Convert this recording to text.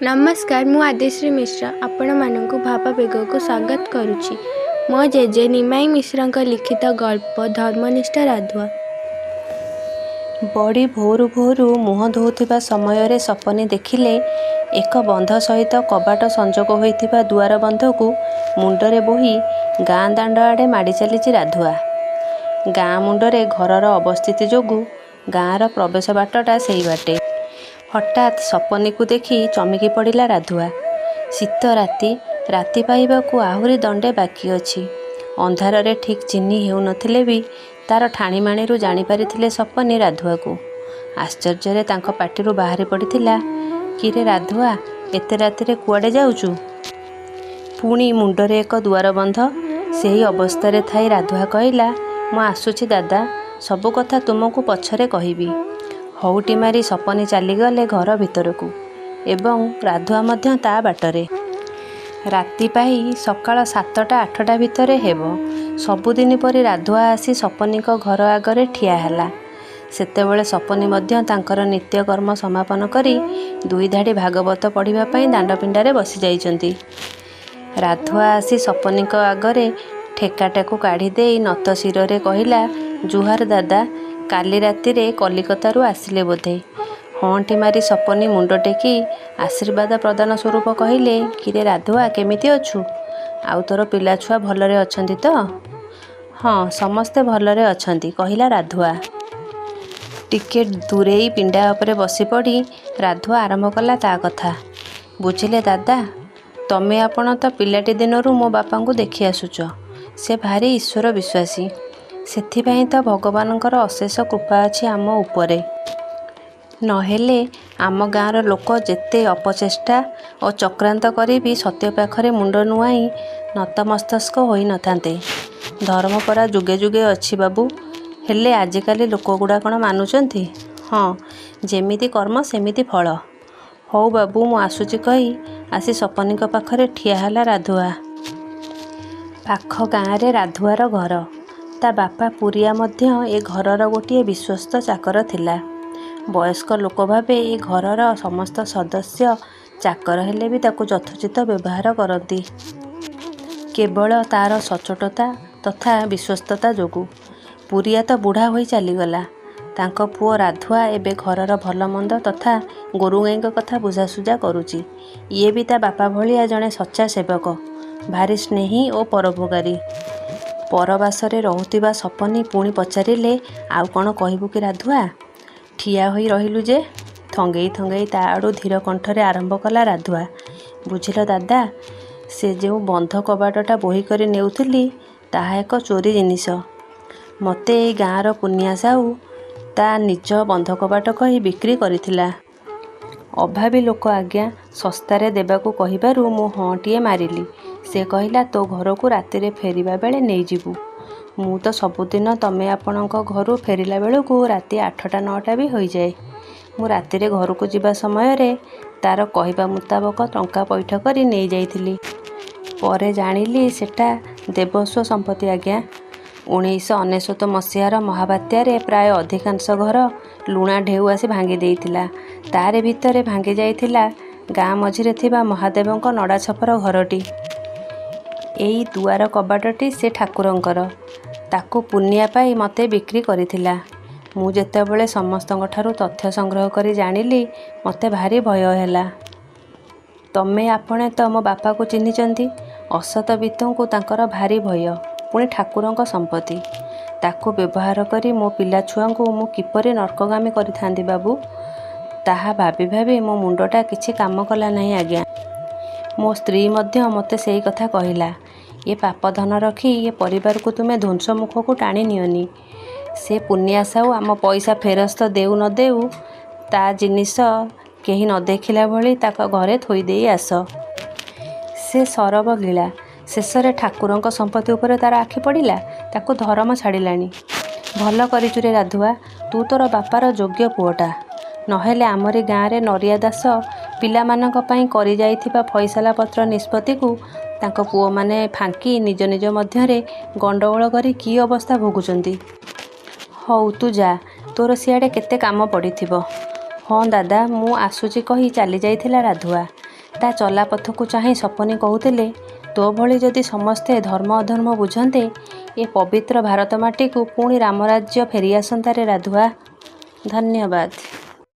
नमस्कार मु आदिश्री मिश्र आपण मानक भावावेग को स्वागत करुच्ची। मो जेजे निमाई मिश्र लिखित गल्प धर्मनिष्ठा राधुआ। बड़ी भोरु भोरु मुह धोउथिबा समय रे सपनी देखिले एक बंध सहित कबाट संजोग होइथिबा दुआर बंधकु मुंडरे बोही गाँ दांड आड़े माड़ी चलीची राधुआ। गाँ मुंडरे घरर अवस्थिति जोगु गाँर प्रवेश बाटटा सेई बाटे। हठात सपनी को देखी चमकी पड़िला राधुआ। शीत राति पाइबाकू आहुरी दंडे बाकी अछि। अंधार रे ठीक चिन्ही हेउ नथिले भी तार ठाणीमाणीरू जानी पारिथिले सपनी राधुआ को। आश्चर्य तांको पाटिरू बाहरी पड़िथिला, किरे राधुआ एते राति रे कुआडे जाउचु? पुणी मुंडरे एक दुआर बंध। सेही अवस्था थाई राधुआ कहिला, मु आसुची दादा, सबु कथा तुमको पछरे कहिबी। हौटी मारी सपनी चलीगले घर भितरकू एवं राधुआ मध्य ता बाटरे। राति पाई सकाळ 7टा-8टा भितरे हेब। सबुदिन परि राधुआ आसी सपनीको घर आगरे ठिया ହେଲା। सेतेबेले सपनी मध्य तांकर नित्यकर्म समापन करी 2 धाड़ी भागवत पढ़िबा पई दांडपिंडारे बसी जाइचंती। राधुआ आसी सपनीको आगरे ठेकाटाकू काढ़ी देई नत शिରରେ कहिला, जुहार दादा, काली राति रे कलिकतारू आसिले बोधे। हंटी मारी सपनी मुंड टेकी आशीर्वाद प्रदान स्वरूप कहिले, किरे राधुआ केमिति अछु? आउ तोर पिला छुआ भलरे अछंती तो? हाँ, समस्ते भलरे अछंती, कहिला राधुआ। टिके दूरेई पिंडा उपरे बसी पड़ी राधुआ आरंभ कला ता कथा। बुझिले दादा, तमे आपण तो पिलाटी दिनरू मो बापांकु देखि आसुच। से भारी ईश्वर विश्वासी। सेथिपाई तो भगवानଙ୍କର अशेष कृपा अछि आम उपरे। नहेले आम गाँर लोक जेते अपचेष्टा और चक्रांत करी भी सत्य पाखरे मुंड नुआई नतमस्तक होई नथांते। धर्म परा जुगे जुगे अछि बाबू, हेले आजिकाली लोक गुड़ा कण मानुचंती? हाँ, जेमिति कर्म सेमिति फल। हौ बाबू, मु आसुची कही आसी सपनीक पाखरे ठिया होला राधुआ। पाख गाँरे राधुआर घर। ता बापा पुरिया मध्य ए घरर गोटे विश्वस्त चाकर थिला। वयस्क लोक भावे ए घरर समस्त सदस्य चाकर हेले भी ताकू यथोचित व्यवहार करती। केवल तार सचोटता तथा विश्वस्तता जोगु। पुरिया तो बुढ़ा होई चलीगला। तांको पुओ राधुआ एबे घरर भल मंद तथा गोरु गाईक कथा बुझासुझा करुची। ये भी ता बापा भलिया जड़े सच्चा सेवक, भारी स्नेही और परोपकारी। परबासरे रहुतिबा सपनी पुणी पचारिले, आउ कौन कहबू कि राधुआ? ठिया होई रहिलु जे? थंगेई थंगेई ता आड़ू धीर कंठरे आरंभ कला राधुआ। बुझिल दादा, से जो बंध कबाटटा बोही करी नेउथिली ताहा एक चोरी जिनिस। मते ए गाँर पुनिया साहू ता निज बंध कबाट कही बिक्री करिथिला। अभावी लोक आज्ञा सस्तारे देबाकू कहिबारु मु हंटिए मारिली। से कहिला, तो घर को राति रे फेरिबा बेले नहीं जीवु। मु तो सबुदिन तमे आपणक घरू फेरिला बेलू राति 8टा-9टा भी हो जाए। मु राति रे घर को जिबा समय रे तार कहिबा मुताबक टंका पैठ करी नहीं जाइथिली। परे जानिली सेटा देवस्व संपत्ति आज्ञा। 1999 मसीहार महाबात्यारे प्राय अधिकांश घर लुणा ढेउ आसी भांगी देइथिला। तारे भितरे भांगी जाइथिला गाँ मझिरे थिबा महादेवंक नड़ा छपर घरटी। एई दुआर कबाटटी से ठाकुरंकर। ताकू पुनिया पाई मते बिक्री करिथिला। मु जेतेबेले समस्तଙ୍କ ठारू तथ्य संग्रह करी जानिली मते भारी भय ହେଲା। तमे आपणे तो मो बापा को चिन्हिचंती। असत बितंकु तांकर भारी भय, पुणी ठाकुरंक संपत्ति। ताकू व्यवहार करी मो पिला छुआंकु मु किपरि नरकगामी करिथांदी बाबू, ताहा भाबी भाबी मो मुंडटा किछि काम कला नहीं आज्ञा। मो स्त्री मध्य मते सेई कथा कहिला, ये पाप धन रखी ये परिवार को तुम्हें ध्वंस मुख को टाणी नियनी। से पुनिया साहू आम पैसा फेरस्त देउ न देउ ता जिनिस केही न देखिला भली ताक घरे थोई देई आस। से सरब गिला। शेषरे ठाकुरंक संपत्ति उपरे तार आखि पड़िला। ताकू धर्म छाड़िलानी। भल करिचु रे राधुआ, तू तोर बापार योग्य पुओटा। नहेले आमरी गाँरे नरिया दास पिला मानक पई करि जाइथिबा फैसला पत्र निष्पत्ति को तांको पुओ माने फांकी निज निज मध्यरे गंडगोल करी की अवस्था भोगुचंती। हौ तू जा, तोर सियाड़े केते काम पड़िथिबो। हाँ दादा, मु आसुची कही चली जाइथिला राधुआ। ତା ଚଲାପଥକୁ ଚାହିଁ ସପନୀ କହୁଥିଲେ, ତୋ ଭଳି ଯଦି ସମସ୍ତେ ଧର୍ମ ଅଧର୍ମ ବୁଝନ୍ତେ ଏ ପବିତ୍ର ଭାରତ ମାଟିକୁ ପୁଣି ରାମରାଜ୍ୟ ଫେରିଆସନ୍ତାରେ ରାଧୁଆ। ଧନ୍ୟବାଦ।